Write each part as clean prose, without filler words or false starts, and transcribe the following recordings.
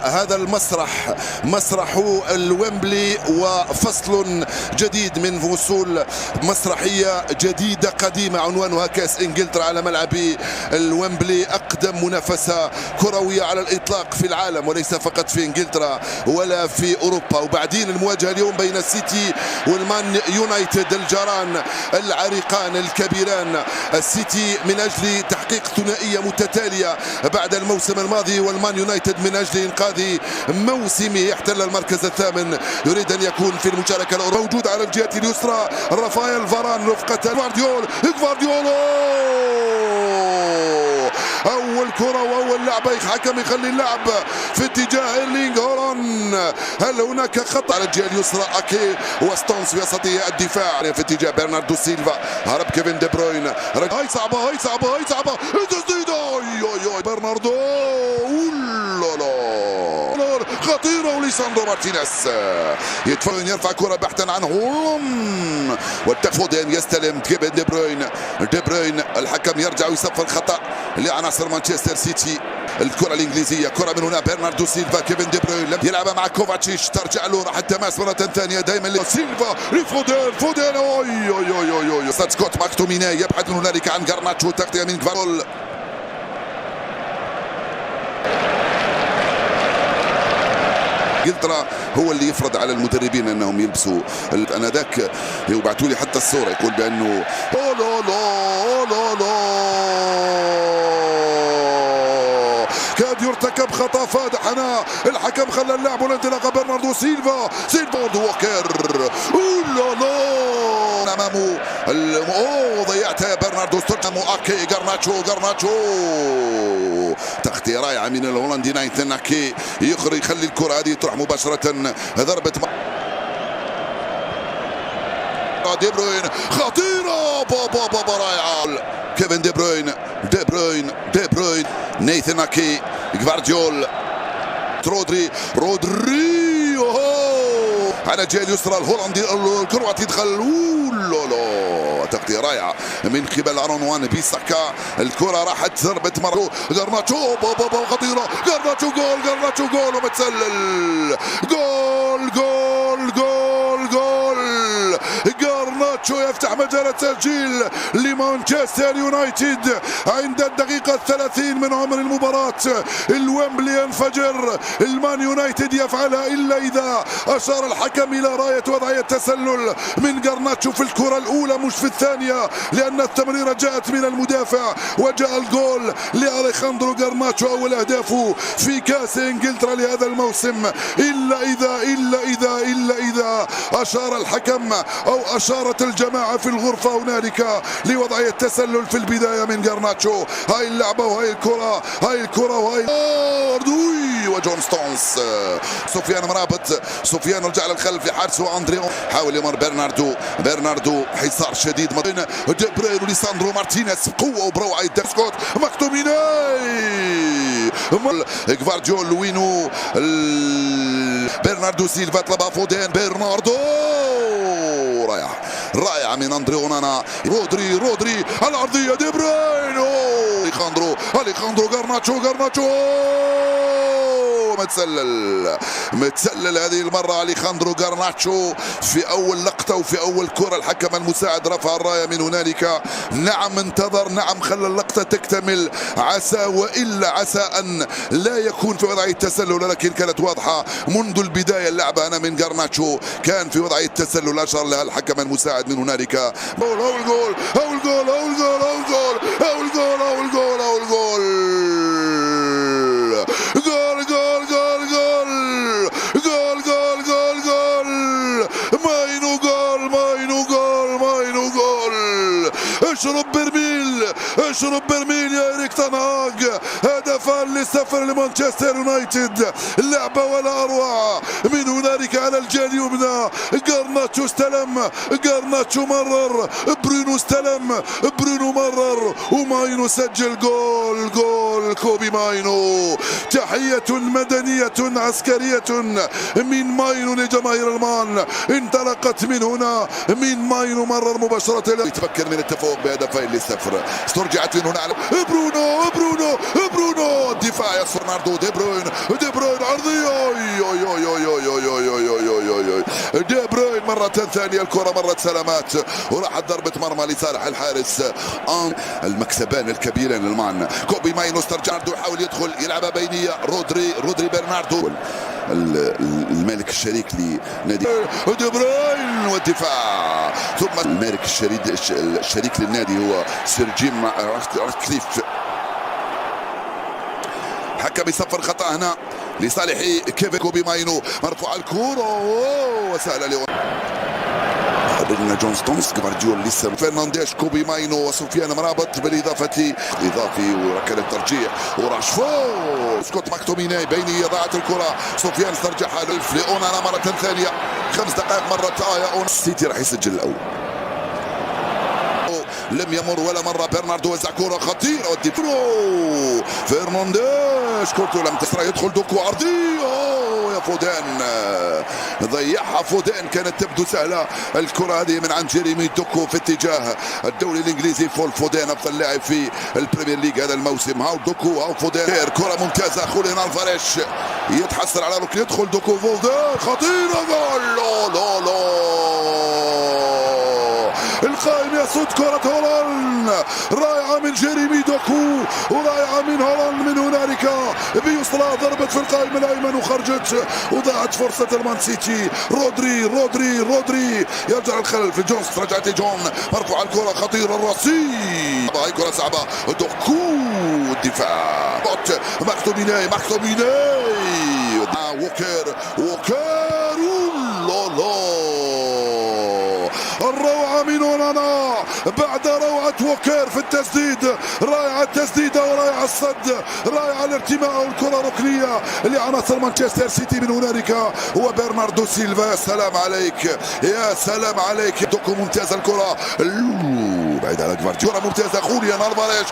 هذا المسرح، مسرح الويمبلي، وفصل جديد من فصول مسرحية جديدة قديمة عنوانها كأس إنجلترا على ملعب الويمبلي. أقدم منافسة كروية على الإطلاق في العالم، وليس فقط في إنجلترا ولا في أوروبا. وبعدين المواجهة اليوم بين السيتي والمان يونايتد، الجاران العريقان الكبيران. السيتي من أجل تحقيق ثنائية متتالية بعد الموسم الماضي، والمان يونايتد من أجل إنقاذ موسمه يحتل المركز الثامن، يريد أن يكون في المشاركة الأوروبية. موجود على الجهة اليسرى رافائيل فاران رفقة غوارديولا. أول كرة وأول لعبة، حكم يخلي اللعب في اتجاه إيرلينغ هولاند. هل هناك خطأ على الجهة اليسرى؟ أكي وستونز في وسطية الدفاع في اتجاه برناردو سيلفا. هرب كيفن دي بروين. هاي صعبة تسديدة برناردو خطيرة، وليساندرو مارتينيز يرفع كرة بحثا عن هولاند، والتفودين يستلم كيفن دي بروين. الحكم يرجع ويصفر خطأ لعناصر مانشستر سيتي. الكرة الإنجليزية، كرة من هنا برناردو سيلفا. كيفن دي بروين لم يلعبها مع كوفاتشيتش، ترجع له، راح التماس مرة ثانية دائما سيلفا لفودين. سكوت ماكتوميناي يبحث من هنالك عن غارناتشو، تغطية من كفارول. انجلترا هو اللي يفرض على المدربين انهم يلبسوا. انا ذاك يبعثوا لي حتى الصوره يقول بانه كاد يرتكب خطا فادح. هنا الحكم خلى اللعب والانطلاقه. برناردو سيلفا ووكر امامه ضيعتها برناردو اكي. غارناتشو تغطيه رائعه من الهولندي نايثن اكي، يخلي الكره هذه تروح مباشره. ضربه دي بروين خطيره، بابا رائعه. كيفن دي بروين نايثن اكي، غوارديول، رودري على الجهه اليسرى الهولندي الكرواتي يدخل. تغطية رائعة من قبل أرون بيساكا. الكرة راحت ضربة مرة. غارناتشو خطيرة. غارناتشو جول ومتسلل. جول غارناتشو يفتح مجال التسجيل لمانشستر يونايتد عند الدقيقة 30 من عمر المباراة. الويمبلي ينفجر. المان يونايتد يفعلها إلا إذا أشار الحكم إلى راية وضعية تسلل من غارناتشو في الكرة الأولى مش في الثانية، لأن التمريرة جاءت من المدافع، وجاء الجول لأليخاندرو غارناتشو أول أهدافه في كأس إنجلترا لهذا الموسم. إلا إذا أشار الحكم أو أشارت الجماعة في الغرفة هنالك لوضعية تسلل في البداية من غارناتشو. هاي اللعبة وهاي الكرة وهاي وجون ستونز. سفيان مرابط، سفيان رجع للخلف لحارسه أندريو، حاول يمر برناردو حصار شديد بين دي بروين وليساندرو مارتينيز بقوة وبروعة. سكوت ماكتوميناي، غوارديول وينو برناردو سيلفا طلبها فودين. برناردو رائعة من أندريو أونانا. رودري على الأرضية. دي بروين أليخاندرو غارناتشو متسلل هذه المرة أليخاندرو غارناتشو في أول لقطة وفي أول كرة. الحكم المساعد رفع الراية من هنالك. نعم انتظر، نعم خلى اللقطة تكتمل، عسى أن لا يكون في وضعية تسلل، لكن كانت واضحة منذ البداية. اللعبة أنا من غارناتشو كان في وضعية تسلل، أشار لها الحكم المساعد من هنالك. الجول ماينو جول. اشرب برميل يا إريك تن هاغ. هدفان للسفر لمانشستر يونايتد، لعبة ولا أروع. من هنالك على الجهة اليمنى غارناتشو استلم، غارناتشو مرر، برونو استلم، برونو مرر، وماينو سجل. جول جول كوبي ماينو. تحية مدنية عسكرية من ماينو لجماهير المان، انطلقت من هنا من ماينو، مرر مباشرة يتمكن من التفوق بهدفين لصفر. استرجعت من هنا على برونو الدفاع يصفر ناردو دي بروين عرضية دي بروين مرة ثانية، الكرة مرت سلامات وراحت ضربة مرمى لصالح الحارس. المكسبان الكبيران للمان. كوبي ماينو استرجع يحاول يدخل يلعبها بينية رودري برناردو المالك الشريك لنادي دي بروين والدفاع، ثم المالك الشريك للنادي هو سير جيم راتكليف. حكم يصفر خطأ هنا لصالح كيفن. كوبي ماينو مرفوع الكرة وسهلة ليون جون ستونز. جفارديول لسه فرنانديش، كوبي ماينو وسفيان مرابط بالإضافة وركلة ترجيح وراشفورد. سكوت ماكتوميناي بينية ضاعت الكرة، سفيان استرجعها لأونانا مرة ثانية. 5 دقائق مرت السيتي راح يسجل الأول. لم يمر ولا مرة برناردو، وزع كرة خطيرة والدفاع فرنانديش، كرته لم تسرع، يدخل دوكو عرضية يا فودان، ضيعها فودان، كانت تبدو سهلة الكرة هذه من عند جيريمي دوكو في اتجاه الدوري الانجليزي. فودان افضل لاعب في البريمير ليج هذا الموسم. هاو دوكو هاو فودان، كرة ممتازة. خوليان الفاريش يتحسر على ركن، يدخل دوكو فودان خطيرة، جول القائم يصد كرة هولاند رائعة من جيريمي دوكو ورائعة من هولاند. من هنالك بيسرى ضربت في القائم الأيمن وخرجت وضاعت فرصة المان سيتي. رودري يرجع الخلل في جونز، رجعت جون مرفوع الكرة خطيرة الرصيد، هاي كرة صعبة دوكو الدفاع ماكتوميناي ووكر الروعة من اونانا بعد روعة ووكر في التسديد، رائعة التسديدة ورائعة الصد، رائعة الارتماء والكرة ركنية لعناصر مانشستر سيتي. من هنالك هو برناردو سيلفا، يا سلام عليك دوكو ممتازة الكرة بعيد على جفارديول ممتازة. خوليان الفاريش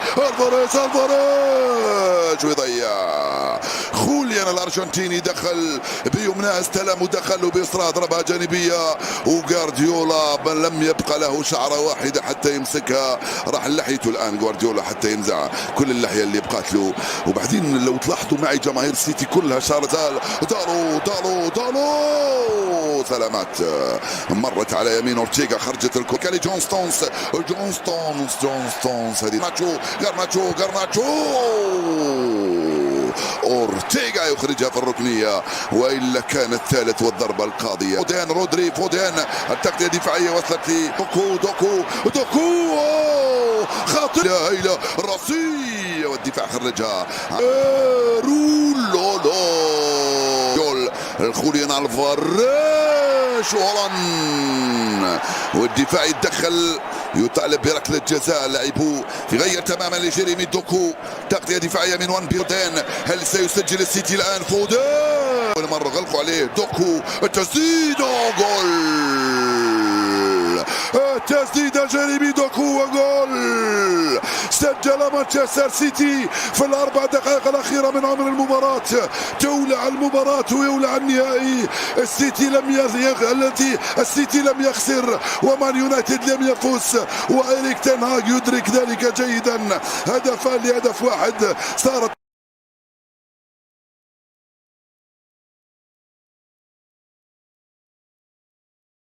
ويضيع. خوليان الارجنتيني دخل بيمنى، استلم ودخل وبيسرى ضربة جانبية، وغارديولا لم يبقى له شعرة واحدة حتى يمسكها، راح لحيته الآن غوارديولا حتى ينزع كل اللحية اللي بقات له. وبعدين لو تلاحظوا معي جماهير سيتي كلها شارزال دالو سلامات، مرت على يمين اورتيغا، خرجت الكرة كالي جون ستونز هذه غارناتشو اورتيغا يخرجها في الركنيه، والا كان الثالث والضربه القاضيه. فودان التغطيه الدفاعيه وصلت لي دوكو خاطر هيله الراسيه والدفاع خرجها. جول خوليان الفاريش هولاند، والدفاع يتدخل يطالب بركله جزاء، لعبه يغير تماما لجيريمي دوكو، تغطيه دفاعيه من وان بيردان. هل سيسجل السيتي الان؟ فودان اول مره غلقوا عليه دوكو، التسديد جول، التسديد جيريمي دوكو وجول. سجل مانشستر سيتي في ال4 دقائق الاخيره من عمر المباراه. تولع المباراه ويولع النهائي. السيتي لم يخسر ومان يونايتد لم يفوز، وإريك تين هاغ يدرك ذلك جيدا. هدفان لهدف واحد، صارت